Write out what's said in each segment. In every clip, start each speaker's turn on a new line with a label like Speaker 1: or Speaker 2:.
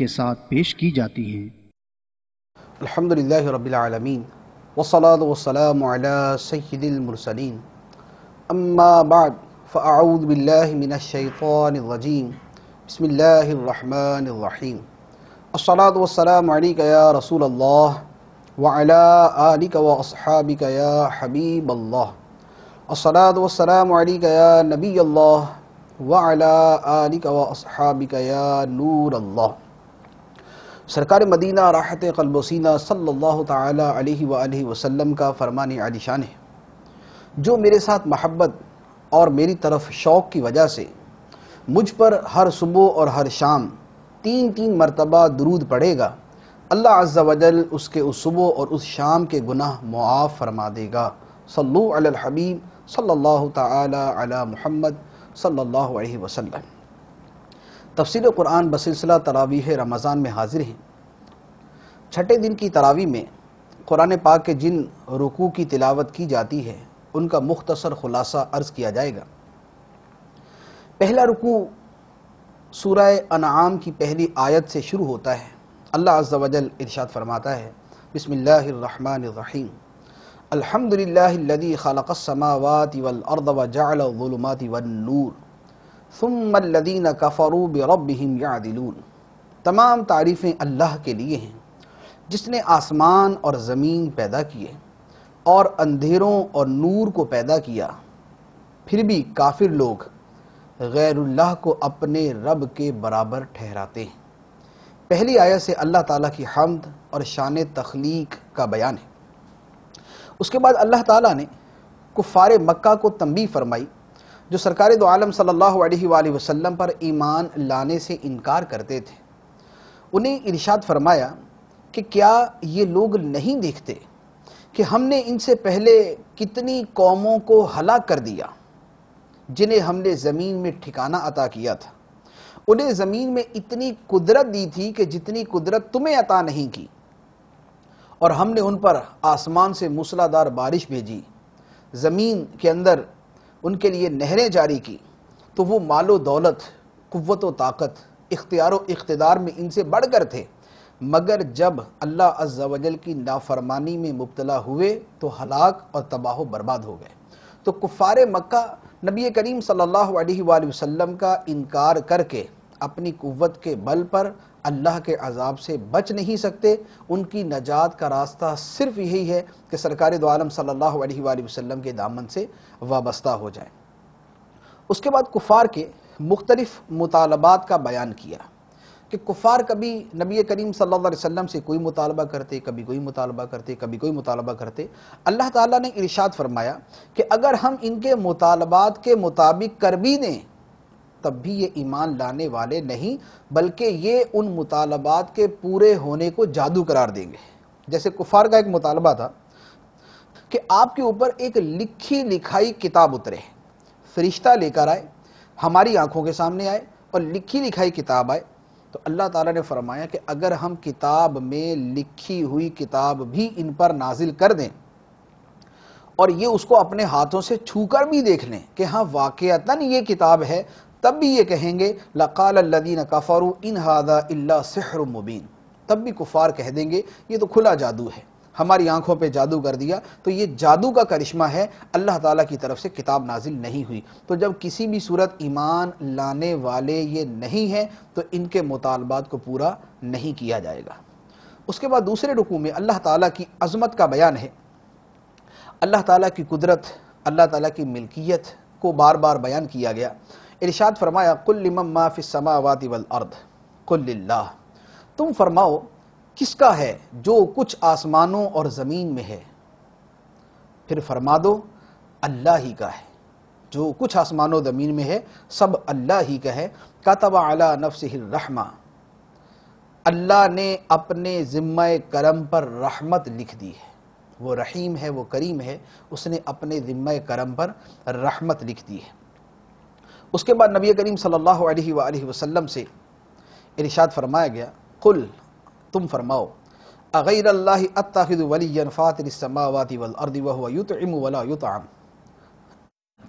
Speaker 1: کے ساتھ پیش کی جاتی ہیں۔
Speaker 2: الحمدللہ رب العالمین والصلاة والسلام علی سید المرسلین، اما بعد فاعوذ باللہ من الشیطان الرجیم، بسم اللہ الرحمن الرحیم۔ الصلاة والسلام علیک یا رسول اللہ وعلی آلک واصحابک یا حبیب اللہ۔ الصلاة والسلام علیک یا نبی اللہ وعلی آلک واصحابک یا نور اللہ۔ سرکار مدینہ راحت قلب و سینہ صلی اللہ تعالی علیہ وآلہ وسلم کا فرمان عالی شان ہے، جو میرے ساتھ محبت اور میری طرف شوق کی وجہ سے مجھ پر ہر صبح اور ہر شام 3 مرتبہ درود پڑھے گا، اللہ عز و جل اس کے اس صبح اور اس شام کے گناہ معاف فرما دے گا۔ صلو علی الحبیب صلی اللہ تعالی علی محمد صلی اللہ علیہ وسلم۔ تفسیر قرآن بسلسلہ تراویح رمضان میں حاضر ہیں۔ چھٹے دن کی تراویح میں قرآن پاک کے جن رکوع کی تلاوت کی جاتی ہے ان کا مختصر خلاصہ عرض کیا جائے گا۔ پہلا رکوع سورہ انعام کی پہلی آیت سے شروع ہوتا ہے۔ اللہ عز و جل ارشاد فرماتا ہے، بسم اللہ الرحمن الرحیم، الحمدللہ الذی خلق السماوات والارض وجعل الظلمات والنور ثم الذین کفروا بربہم یعدلون۔ تمام تعریفیں اللہ کے لیے ہیں جس نے آسمان اور زمین پیدا کیے اور اندھیروں اور نور کو پیدا کیا، پھر بھی کافر لوگ غیر اللہ کو اپنے رب کے برابر ٹھہراتے ہیں۔ پہلی آیت سے اللہ تعالیٰ کی حمد اور شان تخلیق کا بیان ہے۔ اس کے بعد اللہ تعالیٰ نے کفار مکہ کو تنبیہ فرمائی جو سرکار دو عالم صلی اللہ علیہ وآلہ وسلم پر ایمان لانے سے انکار کرتے تھے۔ انہیں ارشاد فرمایا کہ کیا یہ لوگ نہیں دیکھتے کہ ہم نے ان سے پہلے کتنی قوموں کو ہلاک کر دیا جنہیں ہم نے زمین میں ٹھکانہ عطا کیا تھا، انہیں زمین میں اتنی قدرت دی تھی کہ جتنی قدرت تمہیں عطا نہیں کی، اور ہم نے ان پر آسمان سے موسلادھار بارش بھیجی، زمین کے اندر ان کے لیے نہریں جاری کی، تو وہ مال و دولت، قوت و طاقت، اختیار و اقتدار میں ان سے بڑھ کر تھے، مگر جب اللہ عز و جل کی نافرمانی میں مبتلا ہوئے تو ہلاک اور تباہ و برباد ہو گئے۔ تو کفار مکہ نبی کریم صلی اللہ علیہ وآلہ وسلم کا انکار کر کے اپنی قوت کے بل پر اللہ کے عذاب سے بچ نہیں سکتے۔ ان کی نجات کا راستہ صرف یہی ہے کہ سرکار دو عالم صلی اللہ علیہ وآلہ وسلم کے دامن سے وابستہ ہو جائیں۔ اس کے بعد کفار کے مختلف مطالبات کا بیان کیا کہ کفار کبھی نبی کریم صلی اللہ علیہ وسلم سے کوئی مطالبہ کرتے، کبھی کوئی مطالبہ کرتے، کبھی کوئی مطالبہ کرتے۔ اللہ تعالیٰ نے ارشاد فرمایا کہ اگر ہم ان کے مطالبات کے مطابق کر بھی دیں تب بھی یہ ایمان لانے والے نہیں، بلکہ یہ ان مطالبات کے پورے ہونے کو جادو قرار دیں گے۔ جیسے کفار کا ایک مطالبہ تھا کہ آپ کے اوپر ایک لکھی لکھائی کتاب اترے، فرشتہ لے کر آئے، ہماری آنکھوں کے سامنے آئے اور لکھی لکھائی کتاب آئے۔ تو اللہ تعالیٰ نے فرمایا کہ اگر ہم کتاب میں لکھی ہوئی کتاب بھی ان پر نازل کر دیں اور یہ اس کو اپنے ہاتھوں سے چھو کر بھی دیکھ لیں کہ ہاں واقعتاً یہ کتاب ہے، تب بھی یہ کہیں گے لَقَالَ الَّذِينَ كَفَرُوا إِنْ هَذَا إِلَّا سِحْرٌ مُبِينٌ، تب بھی کفار کہہ دیں گے یہ تو کھلا جادو ہے، ہماری آنکھوں پہ جادو کر دیا۔ تو یہ جادو کا کرشمہ ہے، اللہ تعالیٰ کی طرف سے کتاب نازل نہیں ہوئی۔ تو جب کسی بھی صورت ایمان لانے والے یہ نہیں ہیں تو ان کے مطالبات کو پورا نہیں کیا جائے گا۔ اس کے بعد دوسرے رکوع میں اللہ تعالیٰ کی عظمت کا بیان ہے، اللہ تعالیٰ کی قدرت، اللہ تعالیٰ کی ملکیت کو بار بار بیان کیا گیا۔ ارشاد فرمایا قُلْ لِمَن مَّا فِي السَّمَاوَاتِ وَالْأَرْضِ قُلْ لِلَّهِ، تم فرماؤ کس کا ہے جو کچھ آسمانوں اور زمین میں ہے، پھر فرما دو اللہ ہی کا ہے، جو کچھ آسمانوں و زمین میں ہے سب اللہ ہی کا ہے۔ کتب علی نفسہ الرحمہ، اللہ نے اپنے ذمہ کرم پر رحمت لکھ دی ہے، وہ رحیم ہے، وہ کریم ہے، اس نے اپنے ذمہ کرم پر رحمت لکھ دی ہے۔ اس کے بعد نبی کریم صلی اللہ علیہ وآلہ وسلم سے ارشاد فرمایا گیا قل، تم فرماؤ اغیر اللہ اتخذ ولیا فاطر السماوات والارض وهو یطعم ولا یطعم،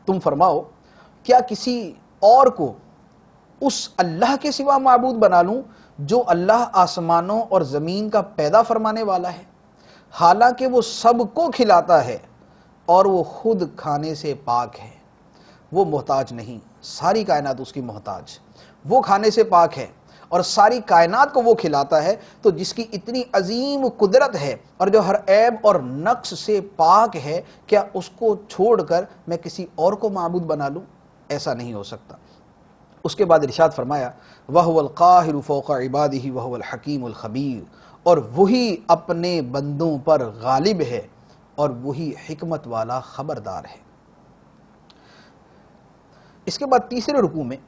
Speaker 2: تم فرماؤ کیا کسی اور کو اس اللہ کے سوا معبود بنا لوں جو اللہ آسمانوں اور زمین کا پیدا فرمانے والا ہے، حالانکہ وہ سب کو کھلاتا ہے اور وہ خود کھانے سے پاک ہے، وہ محتاج نہیں، ساری کائنات اس کی محتاج، وہ کھانے سے پاک ہے اور ساری کائنات کو وہ کھلاتا ہے، تو جس کی اتنی عظیم قدرت ہے اور جو ہر عیب اور نقص سے پاک ہے، کیا اس کو چھوڑ کر میں کسی اور کو معبود بنا لوں؟ ایسا نہیں ہو سکتا۔ اس کے بعد ارشاد فرمایا وَهُوَ الْقَاهِرُ فَوْقَ عِبَادِهِ وَهُوَ الْحَكِيمُ الْخَبِيرُ، اور وہی اپنے بندوں پر غالب ہے اور وہی حکمت والا خبردار ہے۔ اس کے بعد تیسرے رکوع میں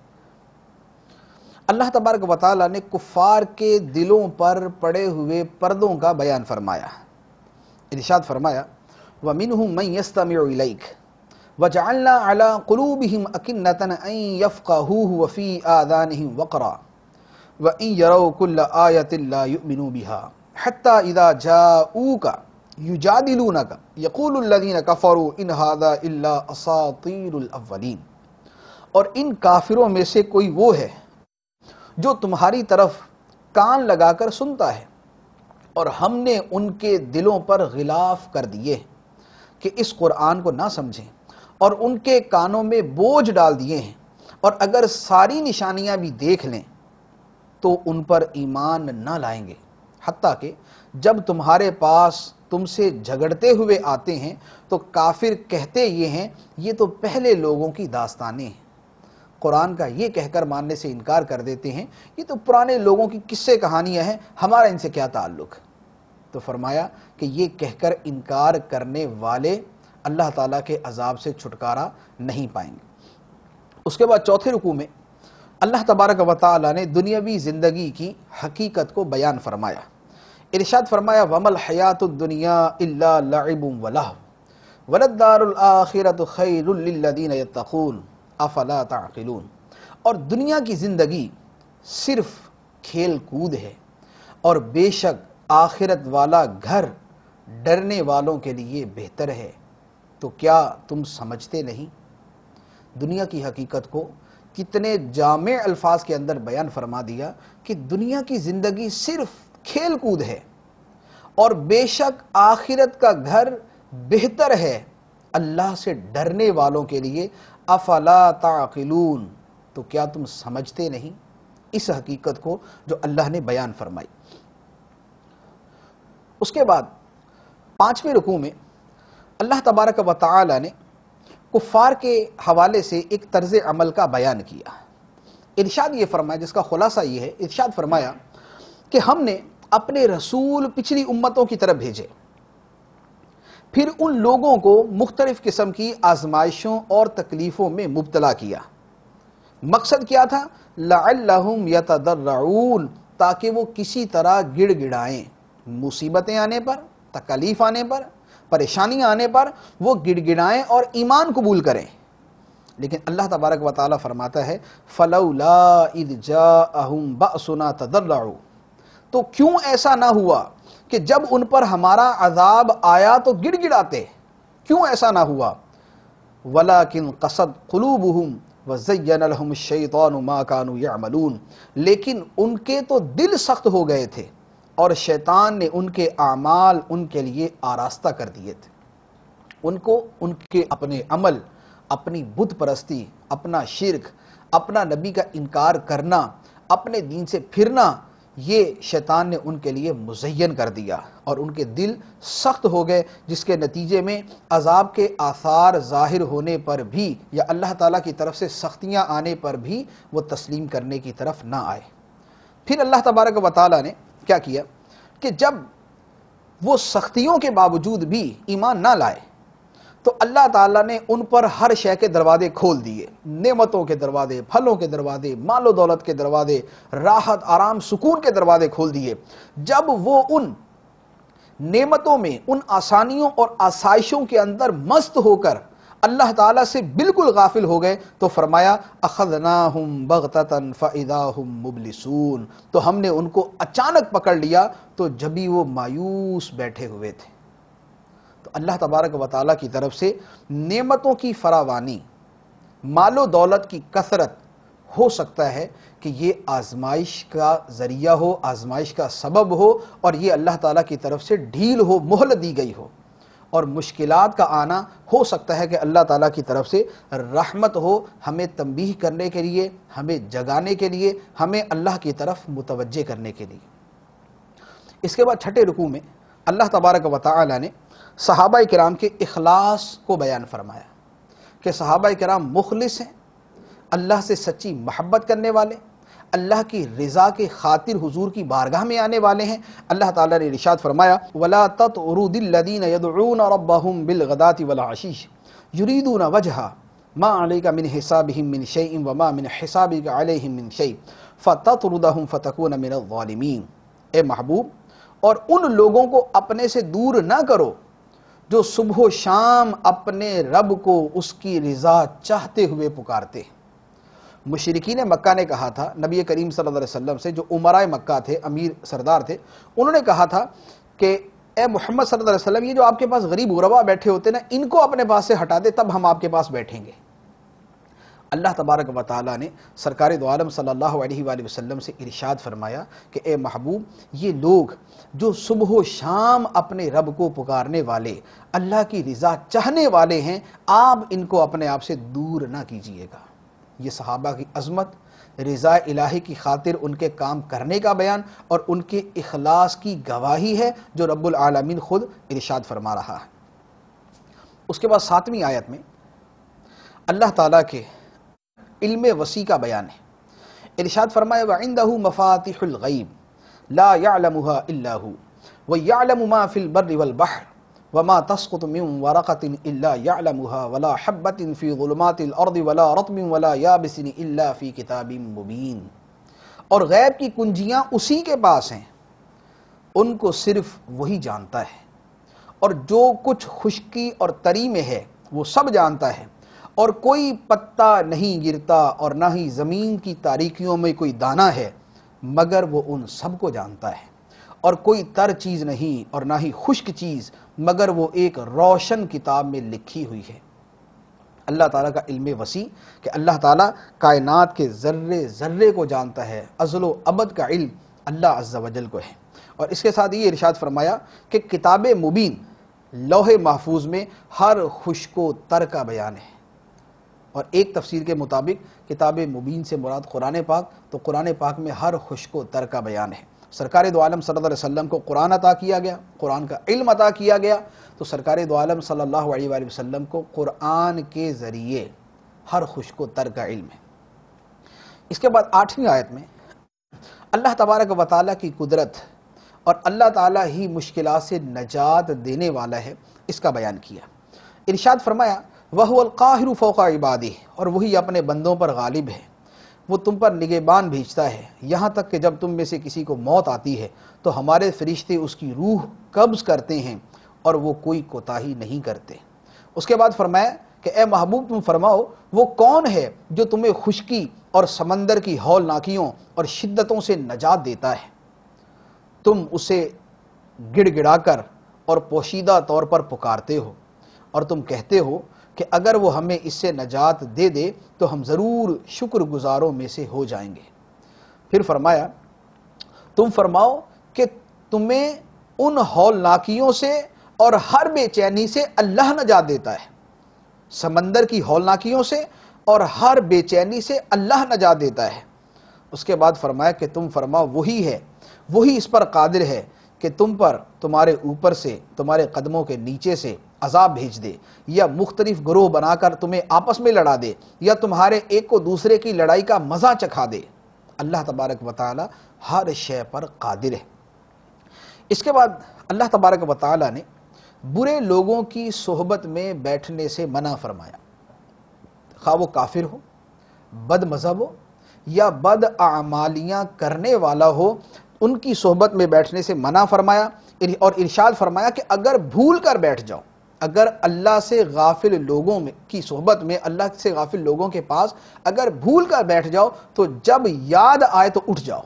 Speaker 2: اللہ تبارک و تعالیٰ نے کفار کے دلوں پر پڑے ہوئے پردوں کا بیان فرمایا۔ ارشاد فرمایا وَمِنْهُمْ مَنْ يَسْتَمِعُ إِلَيْكَ وَجَعَلْنَا عَلَىٰ قُلُوبِهِمْ أَكِنَّةً أَن يَفْقَهُوهُ وَفِي آذَانِهِمْ وَقْرًا وَإِن يَرَوْا كُلَّ آيَةٍ لَا يُؤْمِنُوا بِهَا حَتَّى إِذَا جَاءُوكَ يُجَادِلُونَكَ يَقُولُ الَّذِينَ كَفَرُوا إِنْ هَٰذَا إِلَّا أَسَاطِيرُ الْأَوَّلِينَ، اور ان کافروں میں سے کوئی وہ ہے جو تمہاری طرف کان لگا کر سنتا ہے، اور ہم نے ان کے دلوں پر غلاف کر دیے کہ اس قرآن کو نہ سمجھیں، اور ان کے کانوں میں بوجھ ڈال دیے ہیں، اور اگر ساری نشانیاں بھی دیکھ لیں تو ان پر ایمان نہ لائیں گے، حتیٰ کہ جب تمہارے پاس تم سے جھگڑتے ہوئے آتے ہیں تو کافر کہتے یہ ہیں یہ تو پہلے لوگوں کی داستانیں ہیں، قرآن کا یہ کہہ کر ماننے سے انکار کر دیتے ہیں یہ تو پرانے لوگوں کی قصے کہانیاں ہیں، ہمارا ان سے کیا تعلق۔ تو فرمایا کہ یہ کہہ کر انکار کرنے والے اللہ تعالیٰ کے عذاب سے چھٹکارا نہیں پائیں گے۔ اس کے بعد چوتھے رکوع میں اللہ تبارک و تعالیٰ نے دنیاوی زندگی کی حقیقت کو بیان فرمایا۔ ارشاد فرمایا وَمَا الْحَيَاةُ الدُّنْيَا إِلَّا لَعِبٌ وَلَهْوٌ وَلَلدَّارُ الْآخِرَةُ خَيْرٌ لِلَّذِينَ يَتَّقُونَ أَفَلَا تَعْقِلُونَ، اور دنیا کی زندگی صرف کھیل کود ہے، اور بے شک آخرت والا گھر ڈرنے والوں کے لیے بہتر ہے، تو کیا تم سمجھتے نہیں؟ دنیا کی حقیقت کو کتنے جامع الفاظ کے اندر بیان فرما دیا کہ دنیا کی زندگی صرف کھیل کود ہے، اور بے شک آخرت کا گھر بہتر ہے اللہ سے ڈرنے والوں کے لیے، افلا تعقلون، تو کیا تم سمجھتے نہیں اس حقیقت کو جو اللہ نے بیان فرمائی۔ اس کے بعد پانچویں رکوع میں اللہ تبارک و تعالی نے کفار کے حوالے سے ایک طرز عمل کا بیان کیا۔ ارشاد یہ فرمایا، جس کا خلاصہ یہ ہے، ارشاد فرمایا کہ ہم نے اپنے رسول پچھلی امتوں کی طرف بھیجے، پھر ان لوگوں کو مختلف قسم کی آزمائشوں اور تکلیفوں میں مبتلا کیا۔ مقصد کیا تھا؟ لعلہم یتضرعون، تاکہ وہ کسی طرح گڑ گڑائیں، مصیبتیں آنے پر، تکلیف آنے پر، پریشانیاں آنے پر وہ گڑ گڑائیں اور ایمان قبول کریں۔ لیکن اللہ تبارک و تعالیٰ فرماتا ہے فَلَوْلَا إِذْ جَاءَهُمْ بَأْسُنَا تَضَرَّعُوا، تو کیوں ایسا نہ ہوا کہ جب ان پر ہمارا عذاب آیا تو گڑ گڑاتے؟ کیوں ایسا نہ ہوا؟ وَلَكِنْ قَسَدْ قُلُوبُهُمْ وَزَيَّنَ لَهُمُ الشَّيْطَانُ مَا كَانُوا يَعْمَلُونَ، لیکن ان کے تو دل سخت ہو گئے تھے اور شیطان نے ان کے اعمال ان کے لیے آراستہ کر دیے تھے، ان کو ان کے اپنے عمل، اپنی بت پرستی، اپنا شرک، اپنا نبی کا انکار کرنا، اپنے دین سے پھرنا، یہ شیطان نے ان کے لیے مزین کر دیا اور ان کے دل سخت ہو گئے، جس کے نتیجے میں عذاب کے آثار ظاہر ہونے پر بھی یا اللہ تعالیٰ کی طرف سے سختیاں آنے پر بھی وہ تسلیم کرنے کی طرف نہ آئے۔ پھر اللہ تبارک و تعالیٰ نے کیا کیا کہ جب وہ سختیوں کے باوجود بھی ایمان نہ لائے تو اللہ تعالیٰ نے ان پر ہر شے کے دروازے کھول دیے، نعمتوں کے دروازے، پھلوں کے دروازے، مال و دولت کے دروازے، راحت، آرام، سکون کے دروازے کھول دیے۔ جب وہ ان نعمتوں میں، ان آسانیوں اور آسائشوں کے اندر مست ہو کر اللہ تعالیٰ سے بالکل غافل ہو گئے تو فرمایا اخذناہم بغتۃ فاذا ہم مبلسون، تو ہم نے ان کو اچانک پکڑ لیا تو جبھی وہ مایوس بیٹھے ہوئے تھے۔ تو اللہ تبارک و تعالیٰ کی طرف سے نعمتوں کی فراوانی، مال و دولت کی کثرت، ہو سکتا ہے کہ یہ آزمائش کا ذریعہ ہو، آزمائش کا سبب ہو، اور یہ اللہ تعالیٰ کی طرف سے ڈھیل ہو، مہلت دی گئی ہو، اور مشکلات کا آنا ہو سکتا ہے کہ اللہ تعالیٰ کی طرف سے رحمت ہو، ہمیں تنبیہ کرنے کے لیے، ہمیں جگانے کے لیے، ہمیں اللہ کی طرف متوجہ کرنے کے لیے۔ اس کے بعد چھٹے رکوع میں اللہ تبارک و تعالی نے صحابہ کرام کے اخلاص کو بیان فرمایا کہ صحابہ کرام مخلص ہیں، اللہ سے سچی محبت کرنے والے، اللہ کی رضا کے خاطر حضور کی بارگاہ میں آنے والے ہیں۔ اللہ تعالیٰ نے ارشاد فرمایا وَلَا تَطْرُدِ الَّذِينَ يَدْعُونَ رَبَّهُمْ بِالْغَدَاةِ وَالْعَشِيِّ يُرِيدُونَ وَجْهَهُ مَا عَلَيْكَ مِنْ حِسَابِهِمْ مِنْ شَيْءٍ وَمَا مِنْ حِسَابِكَ عَلَيْهِمْ مِنْ شَيْءٍ فَتَطْرُدَهُمْ فَتَكُونَ مِنَ الظَّالِمِينَ۔ اے محبوب، اور ان لوگوں کو اپنے سے دور نہ کرو جو صبح و شام اپنے رب کو اس کی رضا چاہتے ہوئے پکارتے ہیں۔ مشرکین مکہ نے کہا تھا نبی کریم صلی اللہ علیہ وسلم سے، جو امراء مکہ تھے، امیر سردار تھے، انہوں نے کہا تھا کہ اے محمد صلی اللہ علیہ وسلم، یہ جو آپ کے پاس غریب غربا بیٹھے ہوتے نا، ان کو اپنے پاس سے ہٹا دے، تب ہم آپ کے پاس بیٹھیں گے۔ اللہ تبارک و تعالیٰ نے سرکار دو عالم صلی اللہ علیہ وآلہ وسلم سے ارشاد فرمایا کہ اے محبوب، یہ لوگ جو صبح و شام اپنے رب کو پکارنے والے، اللہ کی رضا چاہنے والے ہیں، آپ ان کو اپنے آپ سے دور نہ کیجیے گا۔ یہ صحابہ کی عظمت، رضا الہی کی خاطر ان کے کام کرنے کا بیان اور ان کے اخلاص کی گواہی ہے، جو رب العالمین خود ارشاد فرما رہا ہے۔ اس کے بعد 7ویں آیت میں اللہ تعالیٰ کے علم وسیع کا بیان ہے۔ ارشاد فرمایا وَعِندَهُ مَفَاتِحُ الْغَيْبِ لَا يَعْلَمُهَا إِلَّا هُوَ وَيَعْلَمُ مَا فِي الْبَرِّ وَالْبَحْرِ وَمَا تَسْقُطُ مِنْ وَرَقَةٍ إِلَّا يَعْلَمُهَا وَلَا حَبَّةٍ فِي ظُلُمَاتِ الْأَرْضِ وَلَا رَطْبٍ وَلَا يَابِسٍ إِلَّا فِي كِتَابٍ مُبِينٍ۔ اور غیب کی کنجیاں اسی کے پاس ہیں، ان کو صرف وہی جانتا ہے، اور جو کچھ خشکی اور تری میں ہے وہ سب جانتا ہے، اور کوئی پتا نہیں گرتا اور نہ ہی زمین کی تاریکیوں میں کوئی دانہ ہے مگر وہ ان سب کو جانتا ہے، اور کوئی تر چیز نہیں اور نہ ہی خشک چیز مگر وہ ایک روشن کتاب میں لکھی ہوئی ہے۔ اللہ تعالیٰ کا علم وسیع کہ اللہ تعالیٰ کائنات کے ذرے ذرے کو جانتا ہے، ازل و ابد کا علم اللہ عز و جل کو ہے۔ اور اس کے ساتھ یہ ارشاد فرمایا کہ کتاب مبین، لوح محفوظ میں ہر خشک و تر کا بیان ہے۔ اور ایک تفسیر کے مطابق کتاب مبین سے مراد قرآن پاک، تو قرآن پاک میں ہر خشک و تر کا بیان ہے۔ سرکار دو عالم صلی اللہ علیہ وسلم کو قرآن عطا کیا گیا، قرآن کا علم عطا کیا گیا، تو سرکار دو عالم صلی اللہ علیہ وآلہ وسلم کو قرآن کے ذریعے ہر خشک و تر کا علم ہے۔ اس کے بعد 8ویں آیت میں اللہ تبارک و تعالیٰ کی قدرت اور اللہ تعالیٰ ہی مشکلات سے نجات دینے والا ہے، اس کا بیان کیا۔ ارشاد فرمایا وَهُوَ الْقَاهِرُ فَوْقَ عِبَادِهِ، اور وہی اپنے بندوں پر غالب ہے، وہ تم پر نگہبان بھیجتا ہے، یہاں تک کہ جب تم میں سے کسی کو موت آتی ہے تو ہمارے فرشتے اس کی روح قبض کرتے ہیں اور وہ کوئی کوتاہی نہیں کرتے۔ اس کے بعد فرمایا کہ اے محبوب تم فرماؤ وہ کون ہے جو تمہیں خشکی اور سمندر کی ہولناکیوں اور شدتوں سے نجات دیتا ہے، تم اسے گڑ گڑا کر اور پوشیدہ طور پر پکارتے ہو، اور تم کہتے ہو کہ اگر وہ ہمیں اس سے نجات دے دے تو ہم ضرور شکر گزاروں میں سے ہو جائیں گے۔ پھر فرمایا تم فرماؤ کہ تمہیں ان ہولناکیوں سے اور ہر بے چینی سے اللہ نجات دیتا ہے، سمندر کی ہولناکیوں سے اور ہر بے چینی سے اللہ نجات دیتا ہے۔ اس کے بعد فرمایا کہ تم فرماؤ وہی ہے، وہی اس پر قادر ہے کہ تم پر تمہارے اوپر سے تمہارے قدموں کے نیچے سے عذاب بھیج دے، یا مختلف گروہ بنا کر تمہیں آپس میں لڑا دے، یا تمہارے ایک کو دوسرے کی لڑائی کا مزہ چکھا دے۔ اللہ تبارک و تعالی ہر شے پر قادر ہے۔ اس کے بعد اللہ تبارک و تعالی نے برے لوگوں کی صحبت میں بیٹھنے سے منع فرمایا، خواہ وہ کافر ہو، بد مذہب ہو یا بد اعمالیاں کرنے والا ہو، ان کی صحبت میں بیٹھنے سے منع فرمایا، اور ارشاد فرمایا کہ اگر بھول کر بیٹھ جاؤ، اگر اللہ سے غافل لوگوں کی صحبت میں، اللہ سے غافل لوگوں کے پاس اگر بھول کر بیٹھ جاؤ تو جب یاد آئے تو اٹھ جاؤ،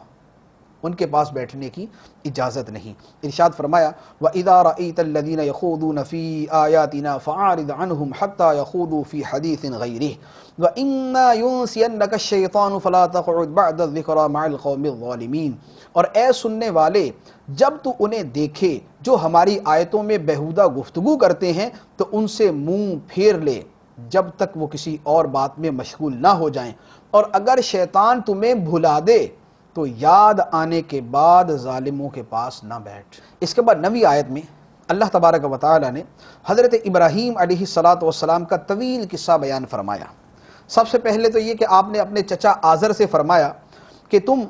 Speaker 2: ان کے پاس بیٹھنے کی اجازت نہیں۔ ارشاد فرمایا وَإِذَا رَأَيْتَ الَّذِينَ يَخُوضُونَ فِي آيَاتِنَا فَأَعْرِضْ عَنْهُمْ حَتَّى يَخُوضُوا فِي حَدِيثٍ غَيْرِهِ وَإِمَّا يُنْسِيَنَّكَ الشَّيْطَانُ فَلَا تَقْعُدْ بَعْدَ الذِّكْرَىٰ مَعَ الْقَوْمِ الظَّالِمِينَ، اور اے سننے والے جب تو انہیں دیکھے جو ہماری آیتوں میں بیہودہ گفتگو کرتے ہیں تو ان سے منہ پھیر لے جب تک وہ کسی اور بات میں مشغول نہ ہو جائیں، اور اگر شیطان تمہیں بھلا دے تو یاد آنے کے بعد ظالموں کے پاس نہ بیٹھ۔ اس کے بعد 9ویں آیت میں اللہ تبارک و تعالی نے حضرت ابراہیم علیہ السلام کا طویل قصہ بیان فرمایا۔ سب سے پہلے تو یہ کہ آپ نے اپنے چچا آزر سے فرمایا کہ تم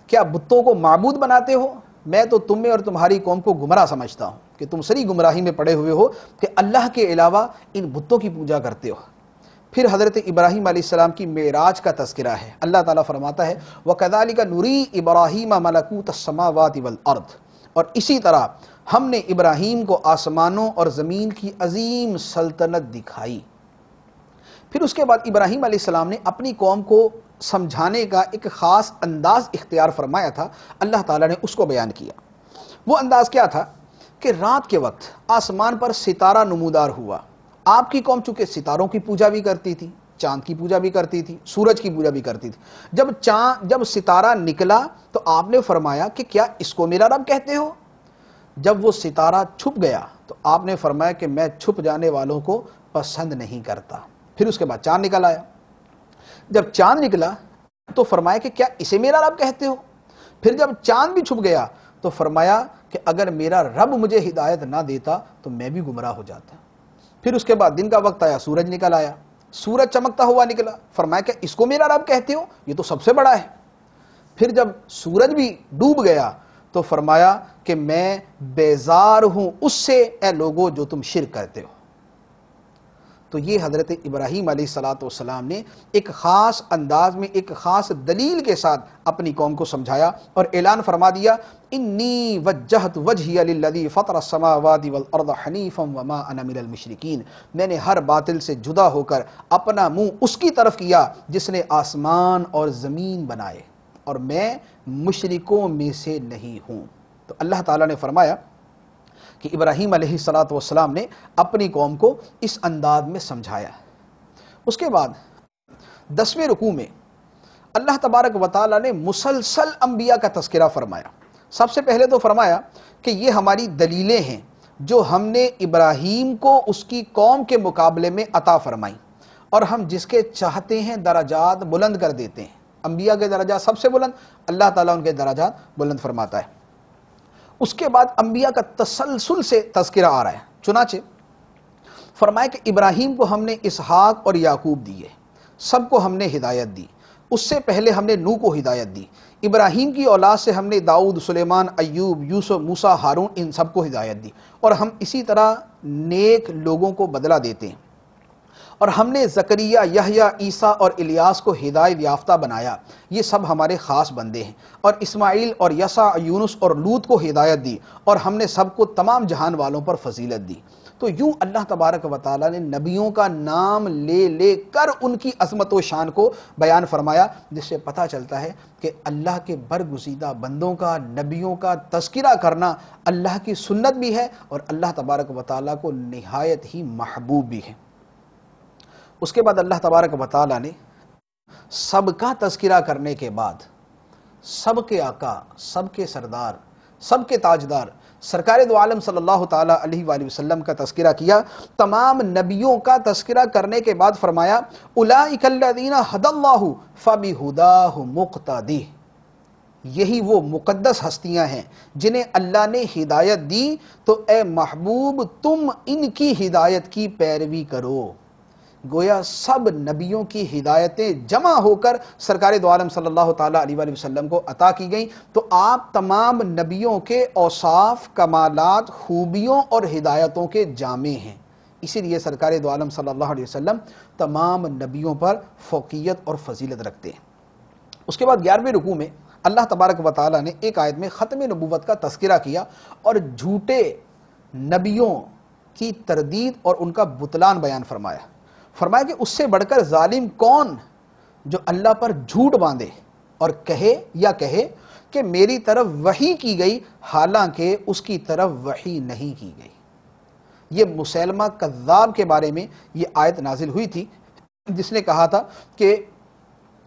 Speaker 2: کیا بتوں کو معبود بناتے ہو؟ میں تو تمہیں اور تمہاری قوم کو گمراہ سمجھتا ہوں کہ تم سری گمراہی میں پڑے ہوئے ہو کہ اللہ کے علاوہ ان بتوں کی پوجا کرتے ہو۔ پھر حضرت ابراہیم علیہ السلام کی معراج کا تذکرہ ہے۔ اللہ تعالیٰ فرماتا ہے وَكَذَلِكَ نُرِي إِبْرَاهِيمَ مَلَكُوتَ السَّمَاوَاتِ وَالْأَرْضِ، اور اسی طرح ہم نے ابراہیم کو آسمانوں اور زمین کی عظیم سلطنت دکھائی۔ پھر اس کے بعد ابراہیم علیہ السلام نے اپنی قوم کو سمجھانے کا ایک خاص انداز اختیار فرمایا تھا، اللہ تعالیٰ نے اس کو بیان کیا۔ وہ انداز کیا تھا کہ رات کے وقت آسمان پر ستارہ نمودار ہوا۔ آپ کی قوم چونکہ ستاروں کی پوجا بھی کرتی تھی، چاند کی پوجا بھی کرتی تھی، سورج کی پوجا بھی کرتی تھی۔ جب ستارہ نکلا تو آپ نے فرمایا کہ کیا اس کو میرا رب کہتے ہو؟ جب وہ ستارہ چھپ گیا تو آپ نے فرمایا کہ میں چھپ جانے والوں کو پسند نہیں کرتا۔ پھر اس کے بعد چاند نکل آیا۔ جب چاند نکلا تو فرمایا کہ کیا اسے میرا رب کہتے ہو؟ پھر جب چاند بھی چھپ گیا تو فرمایا کہ اگر میرا رب مجھے ہدایت نہ دیتا تو میں بھی گمراہ ہو جاتا۔ پھر اس کے بعد دن کا وقت آیا، سورج نکل آیا، سورج چمکتا ہوا نکلا، فرمایا کہ اس کو میرا رب کہتے ہو؟ یہ تو سب سے بڑا ہے۔ پھر جب سورج بھی ڈوب گیا تو فرمایا کہ میں بیزار ہوں اس سے اے لوگو جو تم شرک کرتے ہو۔ تو یہ حضرت ابراہیم علیہ السلام نے ایک خاص انداز میں ایک خاص دلیل کے ساتھ اپنی قوم کو سمجھایا اور اعلان فرما دیا انی وجہت وجہی للذی فطر السماوات والارض حنیفا وما انا من المشرکین، میں نے ہر باطل سے جدا ہو کر اپنا منہ اس کی طرف کیا جس نے آسمان اور زمین بنائے، اور میں مشرکوں میں سے نہیں ہوں۔ تو اللہ تعالیٰ نے فرمایا کہ ابراہیم علیہ السلام نے اپنی قوم کو اس انداز میں سمجھایا۔ اس کے بعد 10ویں رکوع میں اللہ تبارک و تعالیٰ نے مسلسل انبیاء کا تذکرہ فرمایا۔ سب سے پہلے تو فرمایا کہ یہ ہماری دلیلیں ہیں جو ہم نے ابراہیم کو اس کی قوم کے مقابلے میں عطا فرمائیں، اور ہم جس کے چاہتے ہیں درجات بلند کر دیتے ہیں۔ انبیاء کے درجات سب سے بلند، اللہ تعالیٰ ان کے درجات بلند فرماتا ہے۔ اس کے بعد انبیاء کا تسلسل سے تذکرہ آ رہا ہے۔ چنانچہ فرمایا کہ ابراہیم کو ہم نے اسحاق اور یعقوب دیے، سب کو ہم نے ہدایت دی۔ اس سے پہلے ہم نے نوح کو ہدایت دی۔ ابراہیم کی اولاد سے ہم نے داؤد، سلیمان، ایوب، یوسف، موسیٰ، ہارون، ان سب کو ہدایت دی، اور ہم اسی طرح نیک لوگوں کو بدلہ دیتے ہیں۔ اور ہم نے زکریا، یحییٰ، عیسیٰ اور الیاس کو ہدایت یافتہ بنایا، یہ سب ہمارے خاص بندے ہیں۔ اور اسماعیل اور یسع، یونس اور لوط کو ہدایت دی، اور ہم نے سب کو تمام جہان والوں پر فضیلت دی۔ تو یوں اللہ تبارک و تعالیٰ نے نبیوں کا نام لے لے کر ان کی عظمت و شان کو بیان فرمایا، جس سے پتہ چلتا ہے کہ اللہ کے برگزیدہ بندوں کا، نبیوں کا تذکرہ کرنا اللہ کی سنت بھی ہے اور اللہ تبارک و تعالیٰ کو نہایت ہی محبوب بھی ہے۔ اس کے بعد اللہ تبارک و تعالیٰ نے سب کا تذکرہ کرنے کے بعد سب کے آقا، سب کے سردار، سب کے تاجدار سرکار دو عالم صلی اللہ تعالیٰ علیہ وآلہ وسلم کا تذکرہ کیا۔ تمام نبیوں کا تذکرہ کرنے کے بعد فرمایا اولئک الذین ھدی اللہ فبہداہ مقتدی، یہی وہ مقدس ہستیاں ہیں جنہیں اللہ نے ہدایت دی، تو اے محبوب تم ان کی ہدایت کی پیروی کرو۔ گویا سب نبیوں کی ہدایتیں جمع ہو کر سرکار دو عالم صلی اللہ تعالیٰ علیہ وآلہ وسلم کو عطا کی گئیں، تو آپ تمام نبیوں کے اوصاف، کمالات، خوبیوں اور ہدایتوں کے جامع ہیں۔ اسی لیے سرکار دو عالم صلی اللہ علیہ وسلم تمام نبیوں پر فوقیت اور فضیلت رکھتے ہیں۔ اس کے بعد 11ویں رکوع میں اللہ تبارک و تعالیٰ نے ایک آیت میں ختم نبوت کا تذکرہ کیا اور جھوٹے نبیوں کی تردید اور ان کا بطلان بیان فرمایا۔ فرمایا کہ اس سے بڑھ کر ظالم کون جو اللہ پر جھوٹ باندھے اور کہے کہ میری طرف وحی کی گئی حالانکہ اس کی طرف وحی نہیں کی گئی۔ یہ مسیلمہ کذاب کے بارے میں یہ آیت نازل ہوئی تھی، جس نے کہا تھا کہ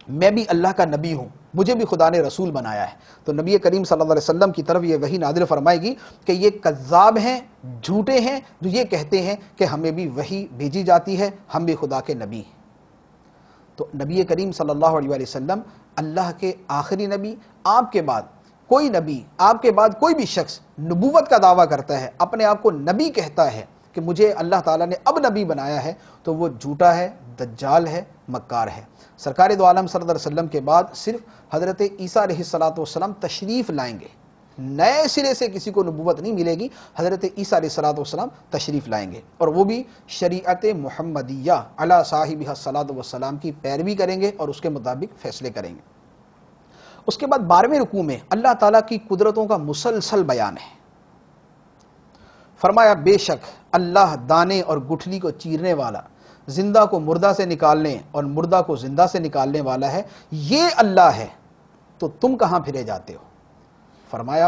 Speaker 2: میں بھی اللہ کا نبی ہوں، مجھے بھی خدا نے رسول بنایا ہے۔ تو نبی کریم صلی اللہ علیہ وسلم کی طرف یہ وحی نازل فرمائے گی کہ یہ کذاب ہیں، جھوٹے ہیں، جو یہ کہتے ہیں کہ ہمیں بھی وحی بھیجی جاتی ہے، ہم بھی خدا کے نبی ہیں۔ تو نبی کریم صلی اللہ علیہ وسلم اللہ کے آخری نبی، آپ کے بعد کوئی نبی، آپ کے بعد کوئی بھی شخص نبوت کا دعویٰ کرتا ہے، اپنے آپ کو نبی کہتا ہے کہ مجھے اللہ تعالیٰ نے اب نبی بنایا ہے، تو وہ جھوٹا ہے، دجال ہے، مکار ہے۔ سرکار دو عالم صلی اللہ علیہ وسلم کے بعد صرف حضرت عیسیٰ علیہ السلام تشریف لائیں گے، نئے سرے سے کسی کو نبوت نہیں ملے گی، حضرت عیسیٰ علیہ السلام تشریف لائیں گے، اور وہ بھی شریعت محمدیہ علی صاحبہ الصلاۃ والسلام کی پیروی کریں گے اور اس کے مطابق فیصلے کریں گے۔ اس کے بعد 12ویں رکوع میں اللہ تعالیٰ کی قدرتوں کا مسلسل بیان ہے۔ فرمایا بے شک اللہ دانے اور گٹھلی کو چیرنے والا، زندہ کو مردہ سے نکالنے اور مردہ کو زندہ سے نکالنے والا ہے، یہ اللہ ہے، تو تم کہاں پھرے جاتے ہو؟ فرمایا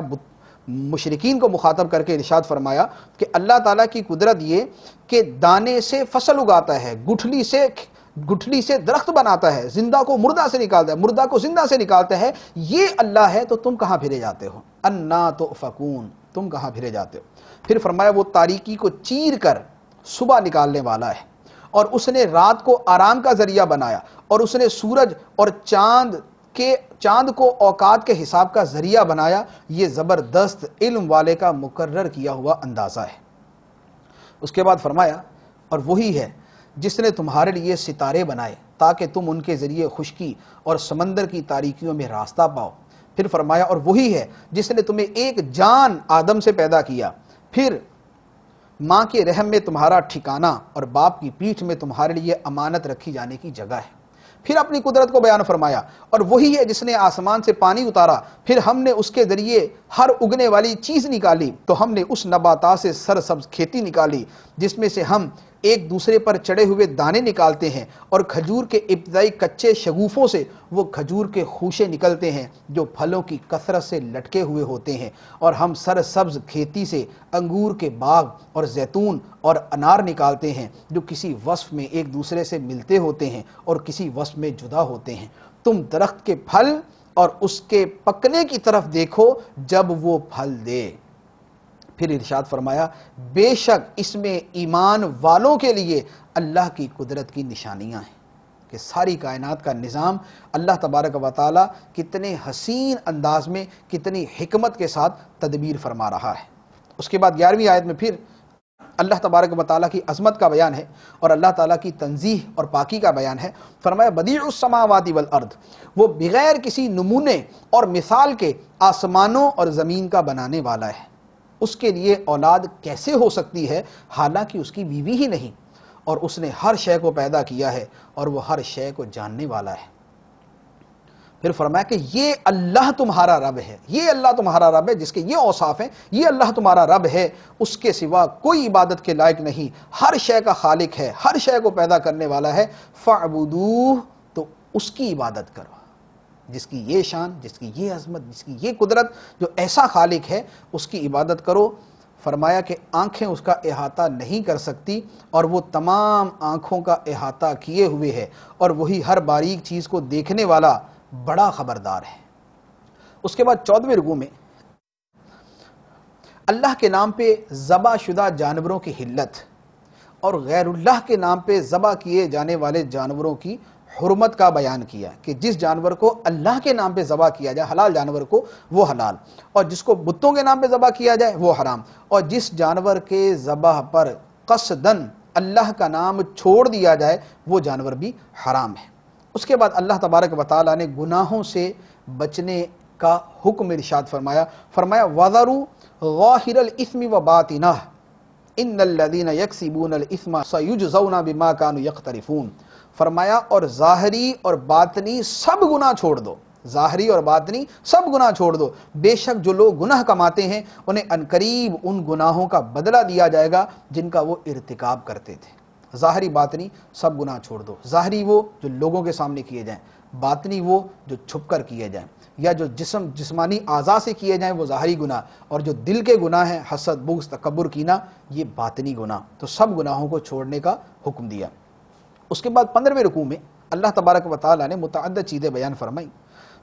Speaker 2: مشرکین کو مخاطب کر کے ارشاد فرمایا کہ اللہ تعالیٰ کی قدرت یہ کہ دانے سے فصل اگاتا ہے، گٹھلی سے درخت بناتا ہے، زندہ کو مردہ سے نکالتا ہے، مردہ کو زندہ سے نکالتا ہے، یہ اللہ ہے، تو تم کہاں پھرے جاتے ہو؟ انا تؤفکون، تم کہاں پھرے جاتے ہو؟ پھر فرمایا وہ تاریکی کو چیر کر صبح نکالنے والا ہے، اور اس نے رات کو آرام کا ذریعہ بنایا، اور اس نے سورج اور چاند کو اوقات کے حساب کا ذریعہ بنایا، یہ زبردست علم والے کا مقرر کیا ہوا اندازہ ہے۔ اس کے بعد فرمایا اور وہی ہے جس نے تمہارے لیے ستارے بنائے تاکہ تم ان کے ذریعے خشکی اور سمندر کی تاریکیوں میں راستہ پاؤ۔ پھر فرمایا اور وہی ہے جس نے تمہیں ایک جان آدم سے پیدا کیا، پھر ماں کے رحم میں تمہارا ٹھکانہ اور باپ کی پیٹھ میں تمہارے لیے امانت رکھی جانے کی جگہ ہے۔ پھر اپنی قدرت کو بیان فرمایا اور وہی ہے جس نے آسمان سے پانی اتارا، پھر ہم نے اس کے ذریعے ہر اگنے والی چیز نکالی، تو ہم نے اس نباتات سے سرسبز کھیتی نکالی جس میں سے ہم ایک دوسرے پر چڑھے ہوئے دانے نکالتے ہیں، اور کھجور کے ابتدائی کچے شگوفوں سے وہ کھجور کے خوشے نکلتے ہیں جو پھلوں کی کثرت سے لٹکے ہوئے ہوتے ہیں، اور ہم سرسبز کھیتی سے انگور کے باغ اور زیتون اور انار نکالتے ہیں جو کسی وصف میں ایک دوسرے سے ملتے ہوتے ہیں اور کسی وصف میں جدا ہوتے ہیں۔ تم درخت کے پھل اور اس کے پکنے کی طرف دیکھو جب وہ پھل دے۔ پھر ارشاد فرمایا بے شک اس میں ایمان والوں کے لیے اللہ کی قدرت کی نشانیاں ہیں کہ ساری کائنات کا نظام اللہ تبارک و تعالی کتنے حسین انداز میں، کتنی حکمت کے ساتھ تدبیر فرما رہا ہے۔ اس کے بعد 11ویں آیت میں پھر اللہ تبارک و تعالیٰ کی عظمت کا بیان ہے اور اللہ تعالیٰ کی تنزیہ اور پاکی کا بیان ہے۔ فرمایا بدیع السماوات والارض، وہ بغیر کسی نمونے اور مثال کے آسمانوں اور زمین کا بنانے والا ہے، اس کے لیے اولاد کیسے ہو سکتی ہے حالانکہ اس کی بیوی ہی نہیں، اور اس نے ہر شے کو پیدا کیا ہے اور وہ ہر شے کو جاننے والا ہے۔ پھر فرمایا کہ یہ اللہ تمہارا رب ہے، یہ اللہ تمہارا رب ہے جس کے یہ اوصاف ہیں، یہ اللہ تمہارا رب ہے، اس کے سوا کوئی عبادت کے لائق نہیں، ہر شے کا خالق ہے، ہر شے کو پیدا کرنے والا ہے، فاعبدوہ، تو اس کی عبادت کرو، جس کی یہ شان، جس کی یہ عظمت، جس کی یہ قدرت، جو ایسا خالق ہے اس کی عبادت کرو۔ فرمایا کہ آنکھیں اس کا احاطہ نہیں کر سکتی اور وہ تمام آنکھوں کا احاطہ کیے ہوئے ہے، اور وہی ہر باریک چیز کو دیکھنے والا بڑا خبردار ہے۔ اس کے بعد 14ویں رکوع میں اللہ کے نام پہ ذبح شدہ جانوروں کی حلت اور غیر اللہ کے نام پہ ذبح کیے جانے والے جانوروں کی حرمت کا بیان کیا کہ جس جانور کو اللہ کے نام پہ ذبح کیا جائے، حلال جانور کو، وہ حلال، اور جس کو بتوں کے نام پہ ذبح کیا جائے وہ حرام، اور جس جانور کے ذبح پر قصدن اللہ کا نام چھوڑ دیا جائے وہ جانور بھی حرام ہے۔ اس کے بعد اللہ تبارک و تعالیٰ نے گناہوں سے بچنے کا حکم ارشاد فرمایا وَذَرُوا ظَاهِرَ الْإِثْمِ وَبَاطِنَهُ إِنَّ الَّذِينَ يَكْسِبُونَ الْإِثْمَ سَيُجْزَوْنَ بِمَا كَانُوا يَقْتَرِفُونَ۔ فرمایا اور ظاہری اور باطنی سب گناہ چھوڑ دو، ظاہری اور باطنی سب گناہ چھوڑ دو، بے شک جو لوگ گناہ کماتے ہیں انہیں عنقریب ان گناہوں کا بدلہ دیا جائے گا جن کا وہ ارتکاب کرتے تھے۔ ظاہری باطنی سب گناہ چھوڑ دو، ظاہری وہ جو لوگوں کے سامنے کیے جائیں، باطنی وہ جو چھپ کر کیے جائیں، یا جو جسمانی اعضاء سے کیے جائیں وہ ظاہری گناہ، اور جو دل کے گناہ ہیں حسد، بغض، تکبر، کینہ، یہ باطنی گناہ، تو سب گناہوں کو چھوڑنے کا حکم دیا۔ اس کے بعد 15ویں رکوع میں اللہ تبارک و تعالیٰ نے متعدد چیزیں بیان فرمائی۔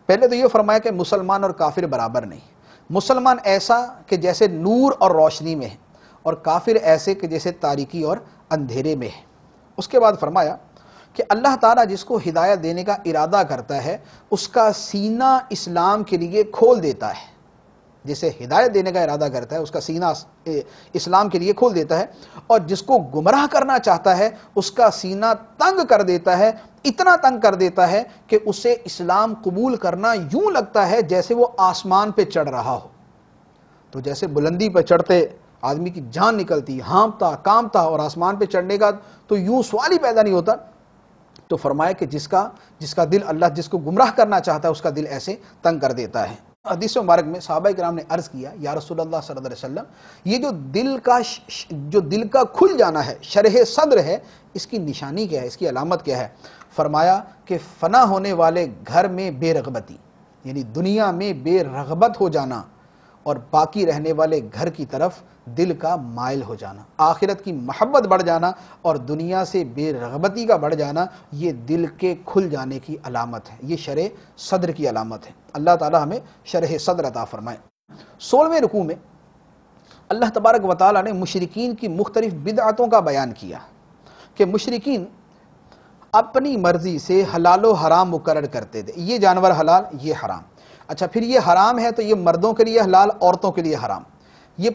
Speaker 2: پہلے تو یہ فرمایا کہ مسلمان اور کافر برابر نہیں، مسلمان ایسا کہ جیسے نور اور روشنی میں ہے، اور کافر ایسے کہ جیسے تاریکی اور اندھیرے میں ہے۔ اس کے بعد فرمایا کہ اللہ تعالیٰ جس کو ہدایت دینے کا ارادہ کرتا ہے اس کا سینہ اسلام کے لیے کھول دیتا ہے، جسے ہدایت دینے کا ارادہ کرتا ہے اس کا سینہ اسلام کے لیے کھول دیتا ہے، اور جس کو گمراہ کرنا چاہتا ہے اس کا سینہ تنگ کر دیتا ہے، اتنا تنگ کر دیتا ہے کہ اسے اسلام قبول کرنا یوں لگتا ہے جیسے وہ آسمان پہ چڑھ رہا ہو۔ تو جیسے بلندی پہ چڑھتے آدمی کی جان نکلتی، ہانپتا کانپتا، اور آسمان پہ چڑھنے کا تو یوں سوال ہی پیدا نہیں ہوتا۔ تو فرمایا کہ جس کا دل اللہ جس کو گمراہ کرنا چاہتا ہے اس کا دل ایسے تنگ کر دیتا ہے۔ حدیث مبارک میں صحابہ کرام نے عرض کیا، یا رسول اللہ صلی اللہ علیہ وسلم، یہ جو دل کا کھل جانا ہے، شرح صدر ہے، اس کی نشانی کیا ہے، اس کی علامت کیا ہے؟ فرمایا کہ فنا ہونے والے گھر میں بے رغبتی، یعنی دنیا میں بے رغبت ہو جانا، اور باقی رہنے والے گھر کی طرف دل کا مائل ہو جانا، آخرت کی محبت بڑھ جانا اور دنیا سے بے رغبتی کا بڑھ جانا، یہ دل کے کھل جانے کی علامت ہے، یہ شرح صدر کی علامت ہے۔ اللہ تعالی ہمیں شرح صدر عطا فرمائے۔ 16ویں رکوع میں اللہ تبارک و تعالی نے مشرکین کی مختلف بدعتوں کا بیان کیا کہ مشرکین اپنی مرضی سے حلال و حرام مقرر کرتے تھے، یہ جانور حلال، یہ حرام، اچھا پھر یہ حرام ہے تو یہ مردوں کے لیے حلال، عورتوں کے لیے حرام، یہ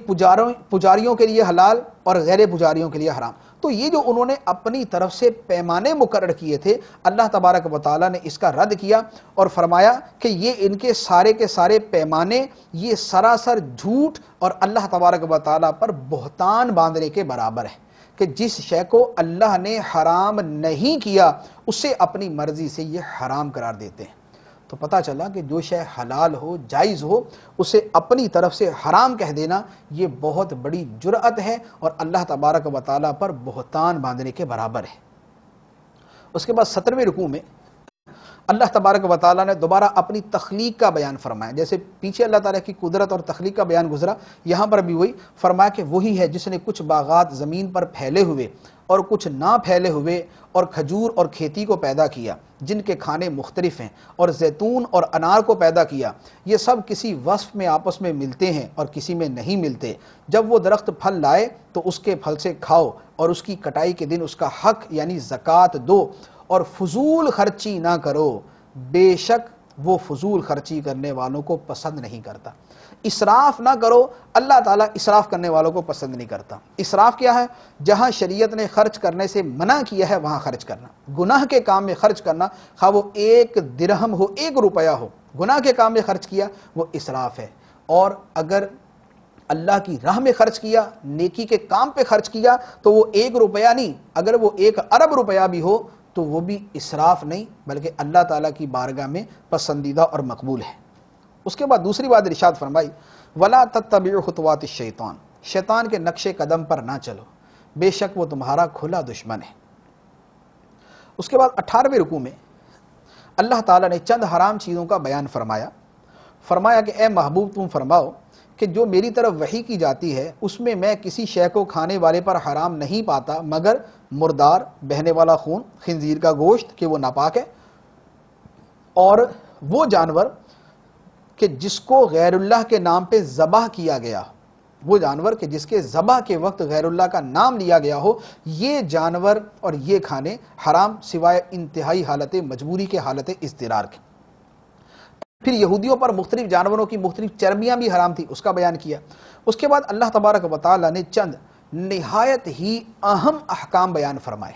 Speaker 2: پجاریوں کے لیے حلال اور غیر پجاریوں کے لیے حرام۔ تو یہ جو انہوں نے اپنی طرف سے پیمانے مقرر کیے تھے، اللہ تبارک و تعالیٰ نے اس کا رد کیا اور فرمایا کہ یہ ان کے سارے پیمانے یہ سراسر جھوٹ اور اللہ تبارک و تعالیٰ پر بہتان باندھنے کے برابر ہے، کہ جس شے کو اللہ نے حرام نہیں کیا اسے اپنی مرضی سے یہ حرام قرار دیتے ہیں۔ تو پتہ چلا کہ جو شے حلال ہو، جائز ہو، اسے اپنی طرف سے حرام کہہ دینا یہ بہت بڑی جرأت ہے اور اللہ تبارک و تعالیٰ پر بہتان باندھنے کے برابر ہے۔ اس کے بعد 17ویں رکوع میں اللہ تبارک و تعالیٰ نے دوبارہ اپنی تخلیق کا بیان فرمایا، جیسے پیچھے اللہ تعالیٰ کی قدرت اور تخلیق کا بیان گزرا، یہاں پر بھی وہی فرمایا کہ وہی ہے جس نے کچھ باغات زمین پر پھیلے ہوئے اور کچھ نہ پھیلے ہوئے اور کھجور اور کھیتی کو پیدا کیا جن کے کھانے مختلف ہیں، اور زیتون اور انار کو پیدا کیا، یہ سب کسی وصف میں آپس میں ملتے ہیں اور کسی میں نہیں ملتے، جب وہ درخت پھل لائے تو اس کے پھل سے کھاؤ اور اس کی کٹائی کے دن اس کا حق یعنی زکوٰۃ دو، اور فضول خرچی نہ کرو، بے شک وہ فضول خرچی کرنے والوں کو پسند نہیں کرتا۔ اسراف نہ کرو، اللہ تعالیٰ اسراف کرنے والوں کو پسند نہیں کرتا۔ اسراف کیا ہے؟ جہاں شریعت نے خرچ کرنے سے منع کیا ہے وہاں خرچ کرنا، گناہ کے کام میں خرچ کرنا، خواہ وہ 1 درہم ہو، 1 روپیہ ہو، گناہ کے کام میں خرچ کیا وہ اسراف ہے۔ اور اگر اللہ کی راہ میں خرچ کیا، نیکی کے کام پہ خرچ کیا تو وہ 1 روپیہ نہیں، اگر وہ 1 ارب روپیہ بھی ہو تو وہ بھی اسراف نہیں بلکہ اللہ تعالیٰ کی بارگاہ میں پسندیدہ اور مقبول ہے۔ اس کے بعد دوسری بات ارشاد فرمائی، وَلَا تَتَّبِعُوا خُطُوَاتِ الشَّيْطَانِ، شیطان کے نقش قدم پر نہ چلو، بے شک وہ تمہارا کھلا دشمن ہے۔ اس کے بعد 18ویں رکوع میں اللہ تعالیٰ نے چند حرام چیزوں کا بیان فرمایا کہ اے محبوب تم فرماؤ کہ جو میری طرف وحی کی جاتی ہے اس میں میں کسی شے کو کھانے والے پر حرام نہیں پاتا مگر مردار، بہنے والا خون، خنزیر کا گوشت کہ وہ ناپاک ہے، اور وہ جانور کہ جس کو غیر اللہ کے نام پہ ذبح کیا گیا، وہ جانور کہ جس کے ذبح کے وقت غیر اللہ کا نام لیا گیا ہو، یہ جانور اور یہ کھانے حرام سوائے انتہائی حالت مجبوری کے، حالت اضطرار کے۔ پھر یہودیوں پر مختلف جانوروں کی مختلف چربیاں بھی حرام تھی، اس کا بیان کیا۔ اس کے بعد اللہ تبارک و تعالیٰ نے چند نہایت ہی اہم احکام بیان فرمائے۔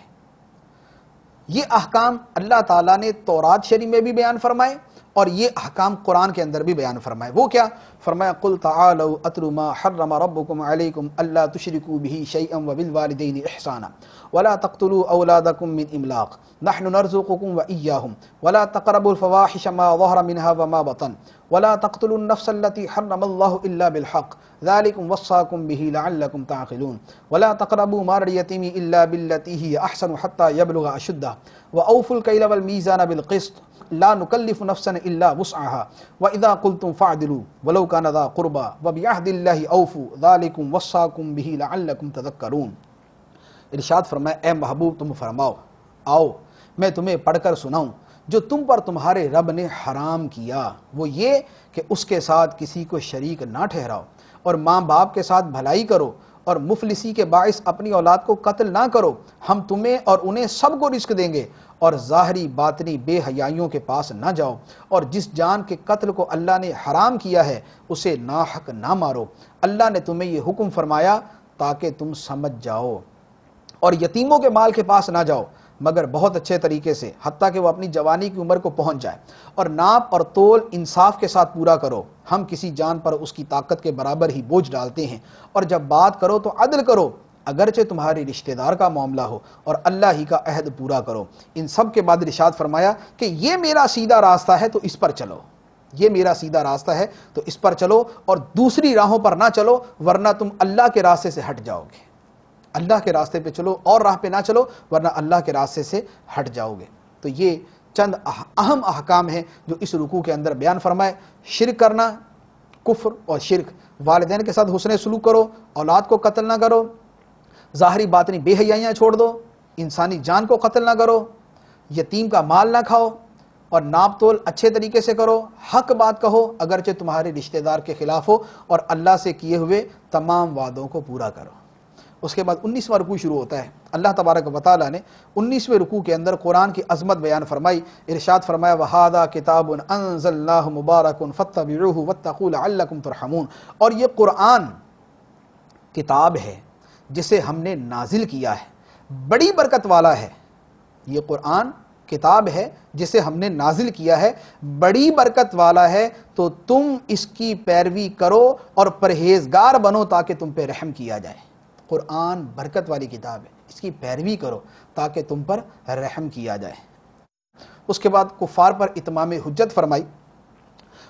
Speaker 2: یہ احکام اللہ تعالیٰ نے تورات شریف میں بھی بیان فرمائے اور یہ احکام قرآن کے اندر بھی بیان فرمائے۔ وہ کیا فرمایا؟ قل تعالوا اتل ما حرم ربکم علیکم الا تشرکوا به شیئا وبالوالدین احسانا ولا تقتلوا اولادکم من املاق نحن نرزقکم وإیاہم ولا تقربوا الفواحش ما ظهر منها وما بطن ولا تقتلوا النفس التي حرم الله الا بالحق ذلكم وصاكم به لعلكم تعقلون ولا تقربوا مال اليتيم الا بالتي هي احسن حتى يبلغ اشده واوفوا الكيل والميزان بالقسط لا نكلف نفسا الا وسعها واذا قلتم فاعدلوا ولو كان ذا قربى وبعهد الله اوفوا ذلكم وصاكم به لعلكم تذكرون۔ ارشاد فرمایا اے محبوب تم فرماؤ، آؤ میں تمہیں پڑھ کر سناؤں جو تم پر تمہارے رب نے حرام کیا، وہ یہ کہ اس کے ساتھ کسی کو شریک نہ ٹھہراؤ، اور ماں باپ کے ساتھ بھلائی کرو، اور مفلسی کے باعث اپنی اولاد کو قتل نہ کرو، ہم تمہیں اور انہیں سب کو رزق دیں گے، اور ظاہری باطنی بے حیائیوں کے پاس نہ جاؤ، اور جس جان کے قتل کو اللہ نے حرام کیا ہے اسے ناحق نہ مارو، اللہ نے تمہیں یہ حکم فرمایا تاکہ تم سمجھ جاؤ، اور یتیموں کے مال کے پاس نہ جاؤ مگر بہت اچھے طریقے سے حتیٰ کہ وہ اپنی جوانی کی عمر کو پہنچ جائے، اور ناپ اور تول انصاف کے ساتھ پورا کرو، ہم کسی جان پر اس کی طاقت کے برابر ہی بوجھ ڈالتے ہیں، اور جب بات کرو تو عدل کرو اگرچہ تمہاری رشتہ دار کا معاملہ ہو، اور اللہ ہی کا عہد پورا کرو۔ ان سب کے بعد ارشاد فرمایا کہ یہ میرا سیدھا راستہ ہے تو اس پر چلو، یہ میرا سیدھا راستہ ہے تو اس پر چلو، اور دوسری راہوں پر نہ چلو ورنہ تم اللہ کے راستے سے ہٹ جاؤ گے، اللہ کے راستے پہ چلو اور راہ پہ نہ چلو ورنہ اللہ کے راستے سے ہٹ جاؤ گے۔ تو یہ چند اہم احکام ہیں جو اس رکوع کے اندر بیان فرمائے۔ شرک کرنا، کفر اور شرک، والدین کے ساتھ حسن سلوک کرو، اولاد کو قتل نہ کرو، ظاہری باطنی بے حیائیاں چھوڑ دو، انسانی جان کو قتل نہ کرو، یتیم کا مال نہ کھاؤ، اور ناپ تول اچھے طریقے سے کرو، حق بات کہو اگرچہ تمہارے رشتہ دار کے خلاف ہو، اور اللہ سے کیے ہوئے تمام وعدوں کو پورا کرو۔ اس کے بعد 19واں رکوع شروع ہوتا ہے۔ اللہ تبارک و تعالیٰ نے 19ویں رکوع کے اندر قرآن کی عظمت بیان فرمائی، ارشاد فرمایا وَهَذَا كِتَابٌ أَنزَلْنَاهُ مُبَارَكٌ فَاتَّبِعُوهُ وَاتَّقُوا لَعَلَّكُمْ تُرْحَمُونَ، اور یہ قرآن کتاب ہے جسے ہم نے نازل کیا ہے، بڑی برکت والا ہے، یہ قرآن کتاب ہے جسے ہم نے نازل کیا ہے، بڑی برکت والا ہے، تو تم اس کی پیروی کرو اور پرہیزگار بنو تاکہ تم پہ رحم کیا جائے۔ قرآن برکت والی کتاب ہے، اس کی پیروی کرو تاکہ تم پر رحم کیا جائے۔ اس کے بعد کفار پر اتمام حجت فرمائی،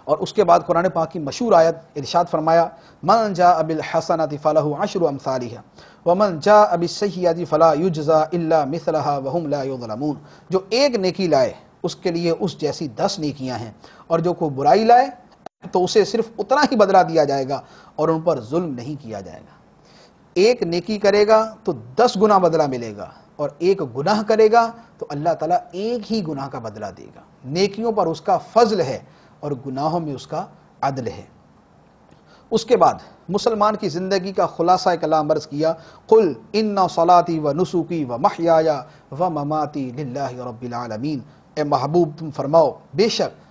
Speaker 2: اور اس کے بعد قرآن پاک کی مشہور آیت ارشاد فرمایا من جاء بالحسنۃ فلہ عشر امثالھا ومن جاء بالسیئۃ فلا یجزى الا مثلها وهم لا یظلمون، جو ایک نیکی لائے اس کے لیے اس جیسی 10 نیکیاں ہیں، اور جو کوئی برائی لائے تو اسے صرف اتنا ہی بدلہ دیا جائے گا اور ان پر ظلم نہیں کیا جائے گا۔ ایک نیکی کرے گا تو 10 گنا بدلہ ملے گا، اور ایک گناہ کرے گا تو اللہ تعالیٰ ایک ہی گناہ کا بدلہ دے گا۔ نیکیوں پر اس کا فضل ہے اور گناہوں میں اس کا عدل ہے۔ اس کے بعد مسلمان کی زندگی کا خلاصہ کلام عرض کیا، قل ان صلاتی و نسکی و محیای و مماتی للہ رب العالمین، اے محبوب تم فرماؤ بے شک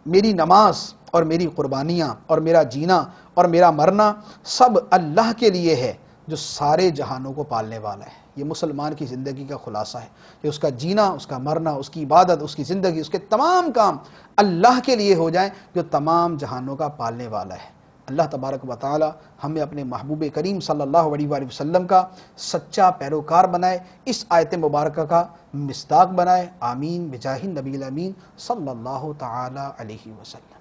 Speaker 2: میری نماز اور میری قربانیاں اور میرا جینا اور میرا مرنا سب اللہ کے لیے ہے جو سارے جہانوں کو پالنے والا ہے۔ یہ مسلمان کی زندگی کا خلاصہ ہے کہ اس کا جینا، اس کا مرنا، اس کی عبادت، اس کی زندگی، اس کے تمام کام اللہ کے لیے ہو جائیں جو تمام جہانوں کا پالنے والا ہے۔ اللہ تبارک و تعالی ہمیں اپنے محبوب کریم صلی اللہ علیہ وآلہ وسلم کا سچا پیروکار بنائے، اس آیت مبارکہ کا مصداق بنائے، آمین بجاہ النبی الامین صلی اللہ تعالی علیہ وسلم۔